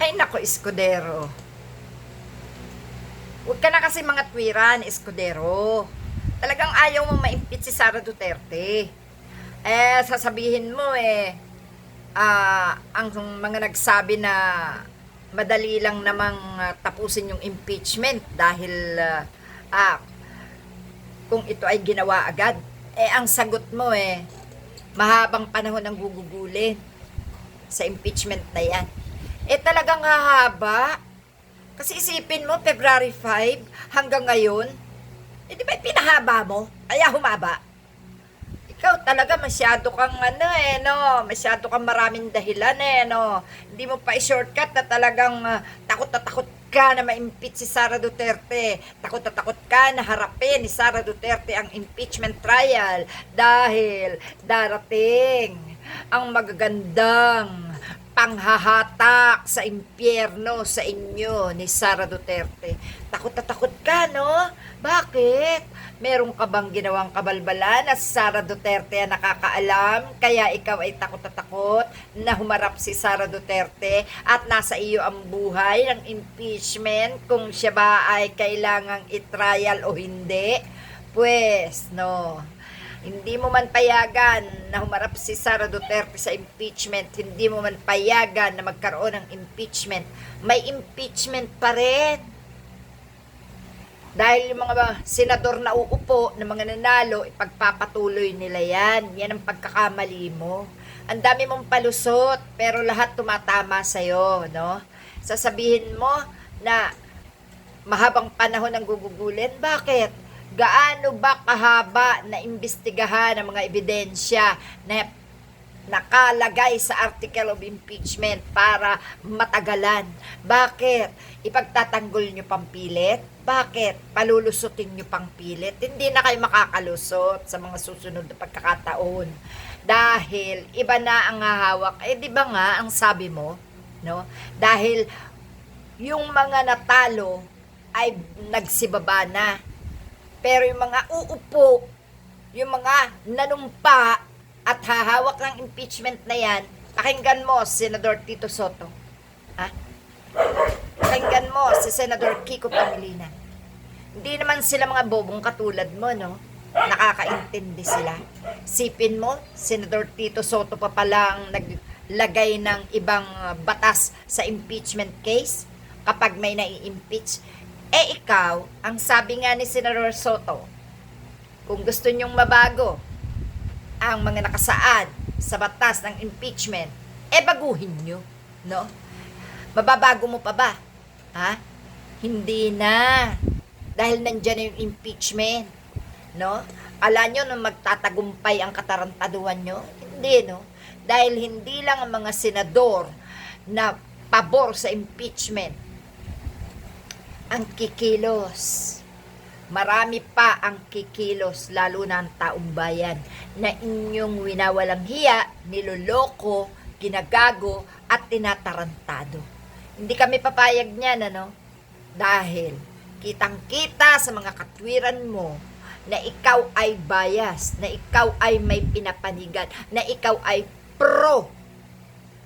Ay nako, Escudero. Huwag ka na kasi mga twiran, Escudero. Talagang ayaw mong ma-impeach si Sara Duterte. Sasabihin mo ang mga nagsabi na madali lang namang tapusin yung impeachment dahil kung ito ay ginawa agad. Ang sagot mo mahabang panahon ang gugugulin sa impeachment na yan. Talagang hahaba. Kasi isipin mo, February 5 hanggang ngayon, di ba pinahaba mo? Kaya humaba. Ikaw talaga masyado kang masyado kang maraming dahilan Hindi mo pa i-shortcut na talagang takot na takot ka na ma-impeach si Sara Duterte. Takot na takot ka na harapin ni Sara Duterte ang impeachment trial dahil darating ang magagandang panghahatak sa impyerno sa inyo ni Sara Duterte. Takot na takot ka, no? Bakit? Meron ka bang ginawang kabalbalan na si Sara Duterte ang nakakaalam, kaya ikaw ay takot na takot na humarap si Sara Duterte at nasa iyo ang buhay ng impeachment kung siya ba ay kailangang i-trial o hindi? Pues, no. Hindi mo man payagan na humarap si Sara Duterte sa impeachment, hindi mo man payagan na magkaroon ng impeachment, may impeachment pa rin. Dahil yung mga senador na uupo, na mga nanalo, ipagpapatuloy nila yan. Yan ang pagkakamali mo. Ang dami mong palusot, pero lahat tumatama sa'yo, no? Sasabihin mo na mahabang panahon ang gugugulin. Bakit? Gaano ba kahaba na imbestigahan ang mga ebidensya na nakalagay sa article of impeachment para matagalan? Bakit? Ipagtatanggol nyo pang pilit? Bakit? Palulusutin nyo pang pilit? Hindi na kayo makakalusot sa mga susunod na pagkakataon. Dahil iba na ang hahawak. Di ba nga ang sabi mo? No? Dahil yung mga natalo ay nagsibaba na. Pero yung mga uupo, yung mga nanumpa at hahawak ng impeachment na yan, pakinggan mo si Senador Tito Soto. Ha? Pakinggan mo si Senador Kiko Pangilinan. Hindi naman sila mga bobong katulad mo, no? Nakakaintindi sila. Sipin mo, Senador Tito Soto pa palang naglagay ng ibang batas sa impeachment case kapag may nai-impeach. Ikaw, ang sabi nga ni Senador Soto, kung gusto nyong mabago ang mga nakasaad sa batas ng impeachment, baguhin nyo, no? Mababago mo pa ba? Ha? Hindi na. Dahil nandyan na yung impeachment, no? Ala nyo nung magtatagumpay ang katarantaduhan nyo? Hindi, no? Dahil hindi lang ang mga senador na pabor sa impeachment ang kikilos. Marami pa ang kikilos, lalo na ang taong bayan, na inyong winawalang hiya, niloloko, ginagago, at tinatarantado. Hindi kami papayag niyan, Dahil kitang-kita sa mga katwiran mo na ikaw ay bias, na ikaw ay may pinapanigan, na ikaw ay pro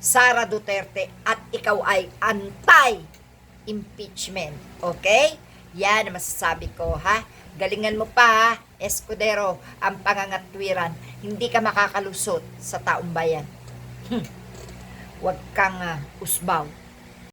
Sara Duterte at ikaw ay anti-impeachment. Okay? Yan ang masasabi ko, ha? Galingan mo pa, ha? Escudero, ang pangangatwiran. Hindi ka makakalusot sa taong bayan. Huwag kang usbaw.